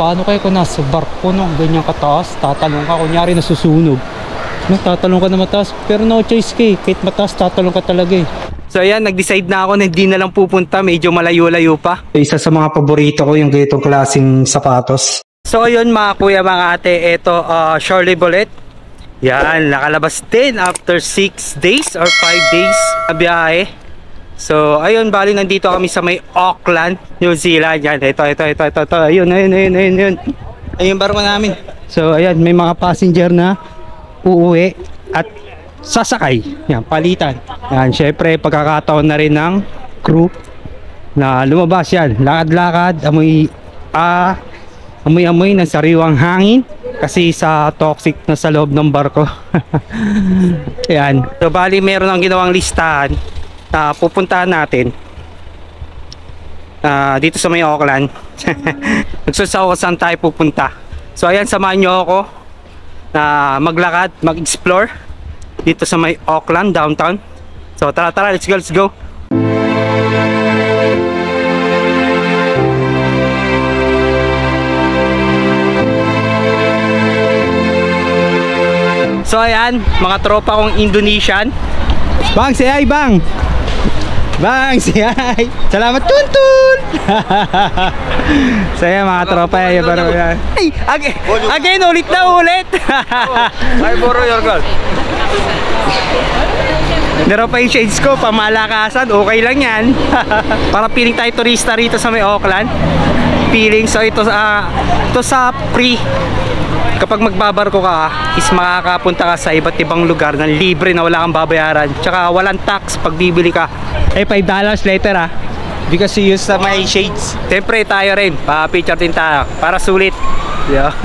paano kaya kung nasa barko no, ganyan kataas, tatalong ka, kunyari nasusunog. No, tatalong ka na mataas, pero no choice ka eh, kahit mataas tatalong ka talaga eh. So ayan, nag-decide na ako na hindi na lang pupunta, medyo malayo-layo pa. Isa sa mga paborito ko yung ganitong klaseng sapatos. So ayun mga kuya, mga ate, ito Charlie Bullet. Yan, nakalabas din after 6 days or 5 days na biyahe. So ayun, bali nandito kami sa may Auckland, New Zealand. Yan, ito. Ayun. Ayun yung barko namin. So ayan, may mga passenger na uuwi at sasakay. Yan, palitan. Yan, syempre pagkakataon na rin ng crew na lumabas yan. Lakad-lakad, amoy ng sariwang hangin kasi sa toxic na sa loob ng barko. Yan. So bali meron ang ginawang listahan na pupuntahan natin dito sa may Auckland. Nagsusaw ko saan tayo pupunta. So ayan, samahan nyo ako na maglakad, mag-explore dito sa may Auckland downtown. So tara, let's go. So ayan, mga tropa kong Indonesian. Bang, say hi bang. Bang, say hi. Salamat tuntun. So ayan mga tropa, yan baro yan. Hey, again, ulit. I borrow your girl. Meron pa yung shades ko, pamalakasan, okay lang yan. Para piling tayo turista rito sa may Auckland. Piling, so ito sa free. Kapag magbabarko ka is makakapunta ka sa iba't ibang lugar na libre na wala kang babayaran. Tsaka walang tax pag bibili ka. $5 later because you use my shades. Siyempre tayo rin, pa-picture din tayo para sulit. Yeah.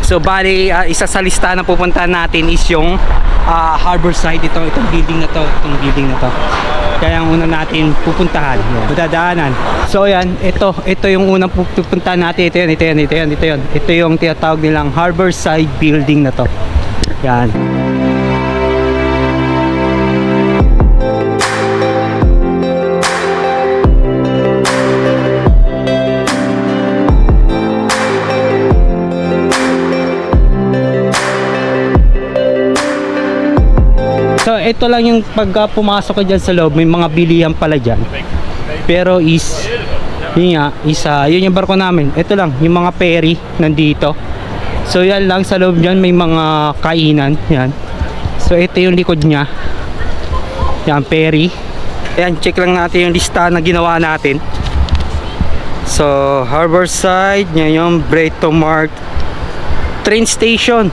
So bali, isa sa lista na pupuntahan natin is yung Harborside. Itong building na to, kaya ang una natin pupuntahan, madadaanan. So yan, ito yung unang pupuntahan natin. Ito yung tinatawag nilang Harborside building na to. Yan. So ito lang yung pag pumasok ka dyan sa loob, may mga bilihan pala dyan. Pero yun yung barko namin. Ito lang, yung mga ferry nandito. So yan lang sa loob dyan, may mga kainan. Yan. So ito yung likod nya. Yan, ferry. Ayan, check lang natin yung lista na ginawa natin. So Harborside, yan yung Britomart train station.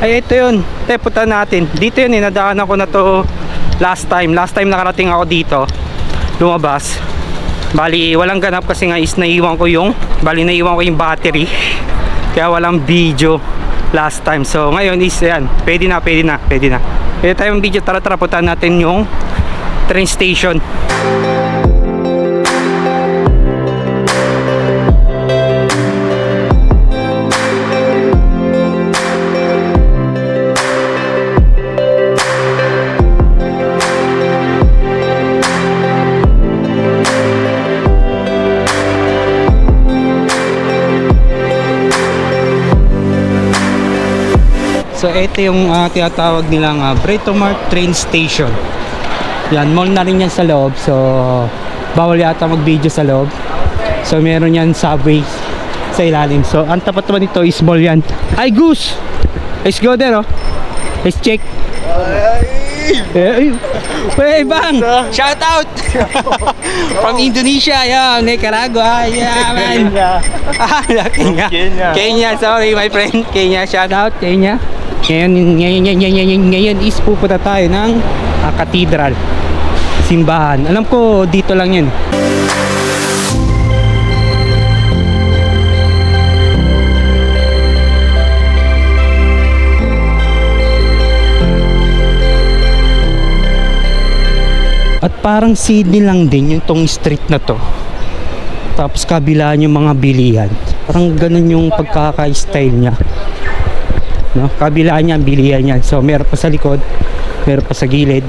Ay, ito yun. Punta natin. Dito yun, nadaanan ko na to last time nakarating ako dito, lumabas. Bali, walang ganap kasi nga is naiwan ko yung battery. Kaya walang video last time. So, ngayon is, yan. Pwede na. Pwede tayong video. Tara, punta natin yung train station. So ito yung tinatawag nilang Britomart train station. Yan, mall na rin yan sa loob. So bawal yata mag video sa loob. So meron yan subway sa ilalim. So ang tapat naman nito is mall yan. Ay goose, let's go there. Let's check. Hey bang, shout out from Indonesia, yeah, Nicaragua, yeah man. Kenya, sorry my friend, Kenya, shout out Kenya. Ngayon is pupunta tayo ng cathedral, simbahan. Alam ko dito lang yan. At parang Sydney lang din yung tong street na to. Tapos kabilaan yung mga bilihan. Parang ganun yung pagkaka-style niya. No? Kabilaan niya ang bilihan niya. So meron pa sa likod, meron pa sa gilid.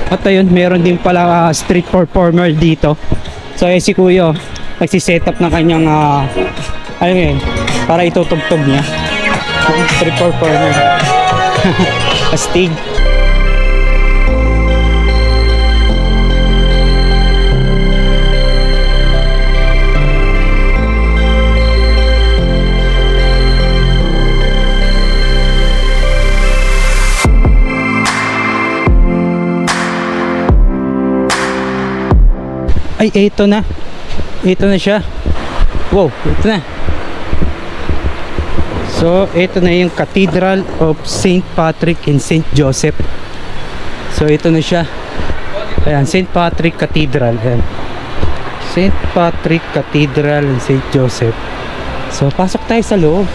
At ayun, meron din pala street performer dito. So si Kuya nagsiset up ng kanyang Ano yun? Para itutugtog niya. Strip or corner. Astig. Ay, ito na. Ito na siya. Wow, ito na. So, ito na yung Cathedral of St. Patrick and St. Joseph. So, ito na siya. Ayan, St. Patrick Cathedral. Ayan. St. Patrick Cathedral and St. Joseph. So, pasok tayo sa loob.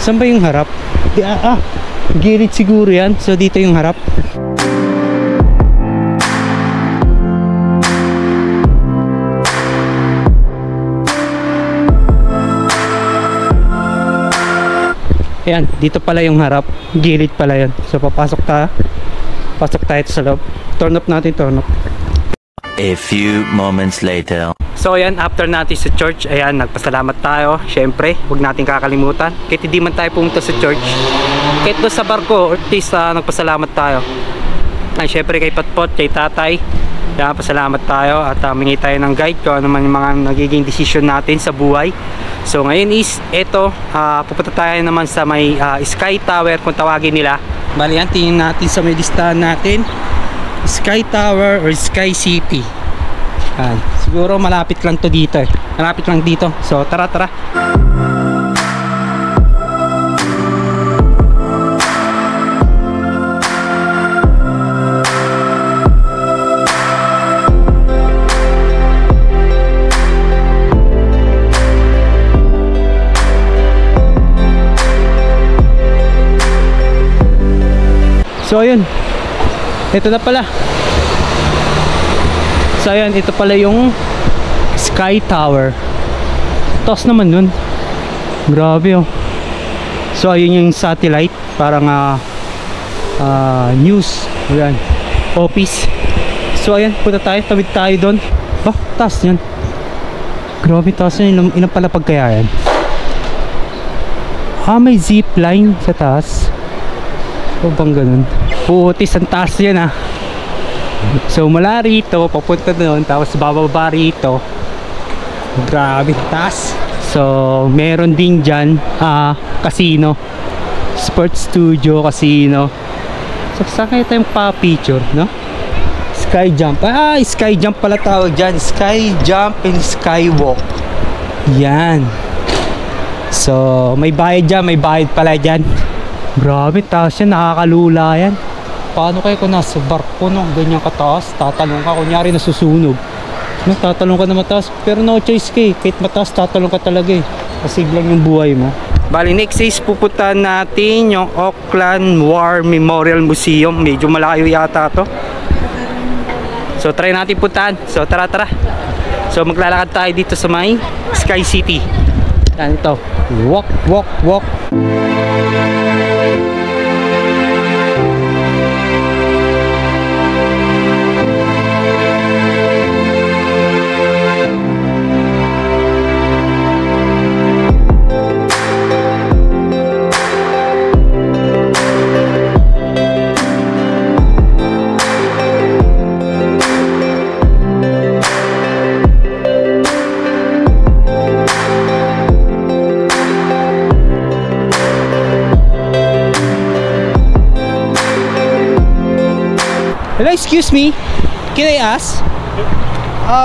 Saan ba yung harap? Gilid siguro yan. So, dito yung harap. Ayan, dito pala yung harap. Gilid pala yan. So papasok tayo. Pasok tayo sa loob. Turn up natin, turn up. A few moments later. So ayan, after natin sa church, ayan, nagpasalamat tayo. Syempre, huwag natin kakalimutan. Kahit hindi man tayo pumunta sa church, kahit doon sa barko, at least nagpasalamat tayo. Ay, syempre kay Patpot, kay Tatay. Kaya pasalamat tayo at humingi tayo ng guide kung ano man yung mga nagiging decision natin sa buhay. So ngayon is ito, pupunta tayo naman sa may Sky Tower kung tawagin nila. Bali yan, tingin natin sa may listahan natin, Sky Tower or Sky City. Siguro malapit lang to dito eh. Malapit lang dito. So tara tara. So ayun, ito na pala. So ayun, ito pala yung Sky Tower. Taas naman nun. Grabe oh. So ayun yung satellite, parang news. Ayan, office. So ayun, punta tayo, tawid tayo doon. Taas yan. Grabe, taas yan. Ilang palapag kaya yan? May zip line sa taas. O bang ganun? Putis ang taas yan ah. So mula rito papunta doon, tapos bababa rito. Grabe taas. So meron din dyan casino, sports studio, casino. So saan kaya tayong pa-picture, no? Sky jump. Sky jump pala tawag dyan. Sky jump and skywalk. Yan. So may bayad dyan, may bayad pala dyan. Grabe, taas yan, nakakalula yan. Paano kayo kung nasa barko no, ganyan kataas, tatalong ka, kunyari nasusunog, no, tatalong ka na mataas, pero no choice ka eh, kahit mataas tatalong ka talaga eh, kasi lang yung buhay mo. Bali, next is pupuntahan natin yung Auckland War Memorial Museum. Medyo malayo yata to, so try natin puntahan. So tara tara. So maglalakad tayo dito sa may Sky City. Yan ito, walk walk walk. Hello, excuse me. Can I ask?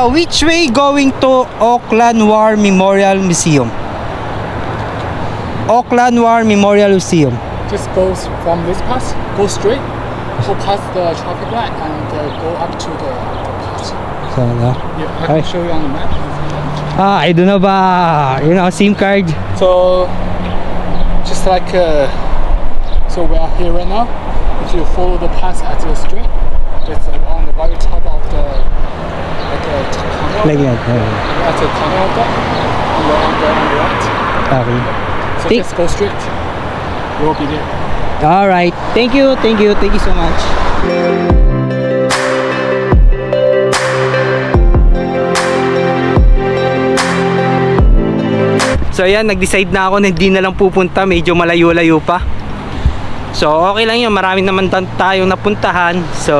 Which way going to Auckland War Memorial Museum? Auckland War Memorial Museum. Just go from this path, go straight, go past the traffic light and go up to the path. So, Yeah, I can show you on the map. I don't know ba, SIM card. So, just like, so we are here right now. If you follow the path at the straight, it's on the very top of the, like a tunnel. Like that. That's a tunnel of that. On the right. Okay. So just go straight. We'll be there. All right. Thank you so much. So ayan, nag-decide na ako na hindi na lang pupunta, medyo malayo-layo pa. So okay lang yun, marami naman tayong napuntahan. So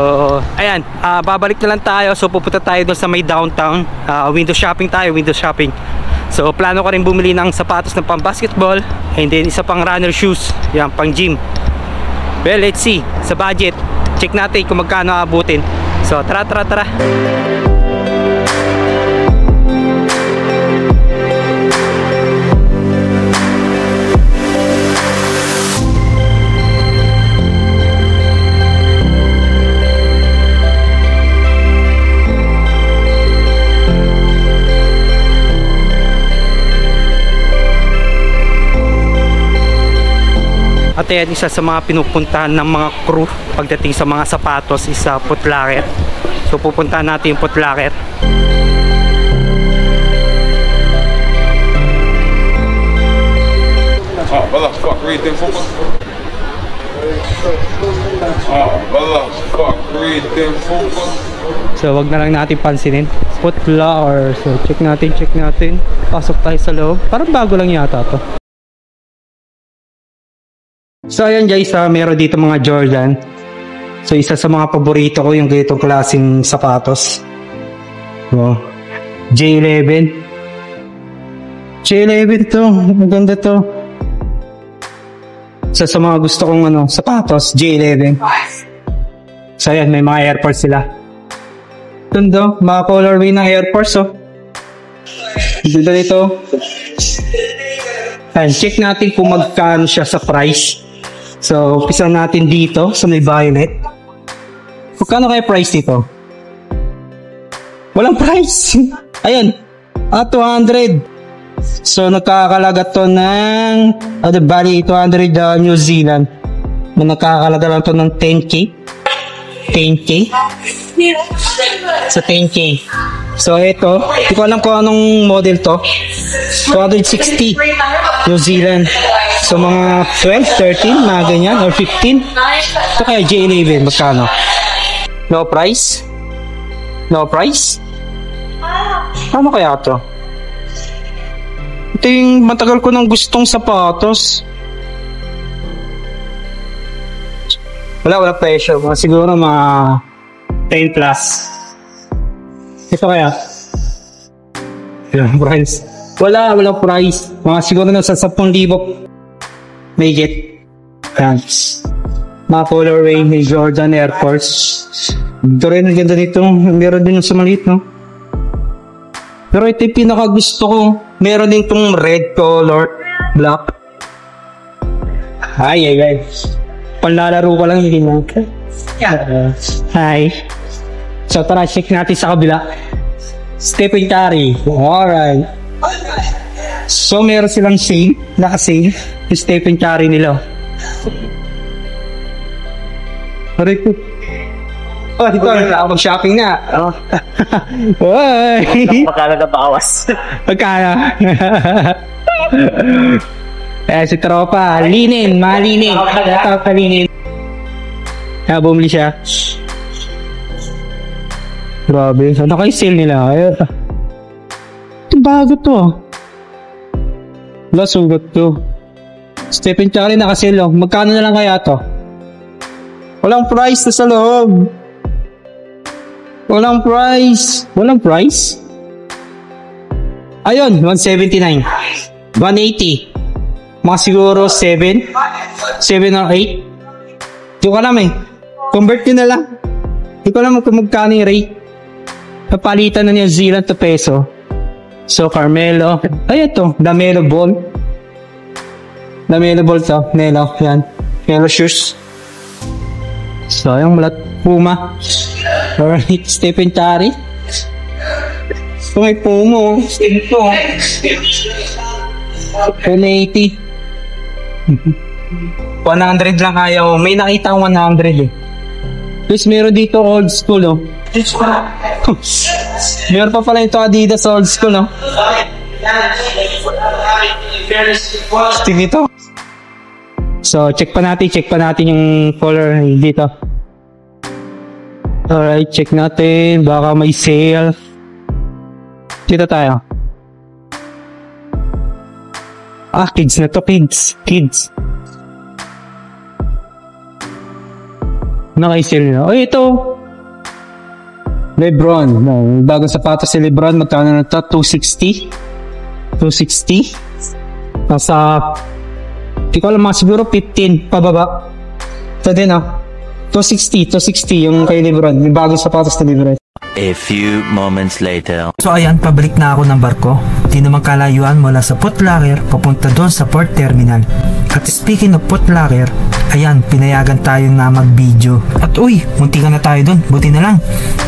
ayan, babalik na lang tayo. So pupunta tayo doon sa may downtown, window shopping tayo, window shopping. So plano ko rin bumili ng sapatos na pang basketball, and then isa pang runner shoes, yan, pang gym. Well, let's see, sa budget, check natin kung magkano abutin. So tara. At ayan, isa sa mga pinupuntahan ng mga crew pagdating sa mga sapatos is Foot Locker. So pupuntahan natin yung Foot Locker. Oh, motherfuck, read them for me. Oh, motherfuck, read them for me. So wag na lang natin pansinin. Foot Locker. So check natin. Pasok tayo sa loob. Parang bago lang yata to. So ayan guys, meron dito mga Jordan. So isa sa mga paborito ko yung ganitong klaseng sapatos. Wow. J11 to, maganda to. Isa sa mga gusto kong sapatos, J11. So ayan, may mga Air Force sila. Ganda, mga colorway ng Air Force, oh. Ganda nito. Ayan, check natin kung magkano siya sa price. So, umpisa natin dito sa may violet. Magkano kaya price nito? Walang price. Ayun. 200. So, nagkakalaga to ng bali 200 New Zealand. Nagkakalaga lang to ng 10k. 10k. So, 10k. So, ito. Hindi ko alam kung anong model to. 260 New Zealand. So mga 12, 13, mga ganyan, or 15. Ito kaya J11, magkano? No price? No price? Ano kaya to? Ito yung matagal ko nang gustong sapatos. Wala presyo. Siguro mga 10 plus. Ito kaya? Walang price. Walang price. Mga siguro nasa 10,000. May get. Ayan. Mga colorway, may Jordan Air Force. Ito rin, ang ganda nito. Meron din yung sa maliit, no? Pero ito yung pinaka gusto ko. Meron din itong red color. Black. Ay. Panlalaro ko lang, hindi na. Hi. So tara, check natin sa kabila. Stephen Curry. Alright. So meron silang sale. Naka-sale. Yung Stephen Curry nila. Aray ko. Oh, dito na. Mag-shopping na. Uy! Magkano na bawas? Magkano? Si tropa. Linin. Mga linin. Tropa linin. Bumili siya. Grabe. So, naka-sale nila. Ito bago to. Wala, sugat to. Stephen Curry naka-sale. Magkano na lang kaya to? Walang price na sa loob. Walang price. Ayun, 179. 180. Mga siguro 7 or 8. Hindi ko alam eh. Convert nyo na lang. Hindi ko alam kung magkano yung rate. Napalitan na New Zealand to peso. So, Carmelo. Ay, ito. Lamelo ball. Lamelo ball to. Melo. Yan. Melo shoes. So, yung malat Puma. Alright. Stephen Curry. So, may Puma. Ito. 180. 100 lang ayaw. May nakita akong 100 eh. Plus, meron dito old school, oh. Meron pa pala ito Adidas old school, no? Stick dito. So, check pa natin yung color dito. Alright, check natin. Baka may sale. Dito tayo. Kids na to, kids. Naka-sale na. Oh, ito. Lebron. Bagong sapatos si Lebron. Magkano na ito? 260? 260? Nasa, di ko alam, mga siguro 15 pababa. Ito din 260 yung kay Lebron. Yung bagong sapatos ni Lebron. A few moments later. So ayan, pabalik na ako ng barko. Di naman kalayuan mula sa Foot Locker papunta doon sa port terminal. At speaking of Foot Locker, ayan, pinayagan tayo na mag-video. At uy, munti ka na tayo doon. Buti na lang,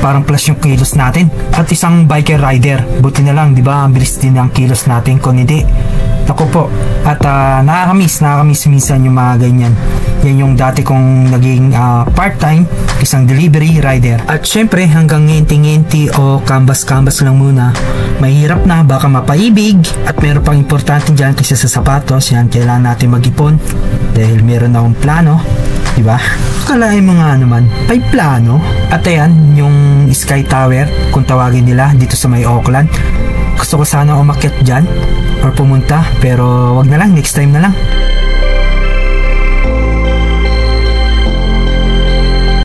parang plus yung kilos natin. At isang biker rider, buti na lang, di ba? Ang bilis din ang kilos natin, kung hindi. Ako po. At nakakamiss minsan yung mga ganyan. Yan yung dati kong naging part-time, isang delivery rider. At syempre, hanggang ngenti-ngenti o kambas-kambas lang muna. Mahirap na, baka mapaibig. At meron pang importante dyan kasi sa sapatos. Yan, kailangan natin mag-ipon. Dahil meron akong plano. Diba? Kalahin mo nga naman, may plano. At ayan, yung Sky Tower, kung tawagin nila, dito sa may Auckland. Gusto ko sana umakyat dyan or pumunta, pero wag na lang, next time na lang.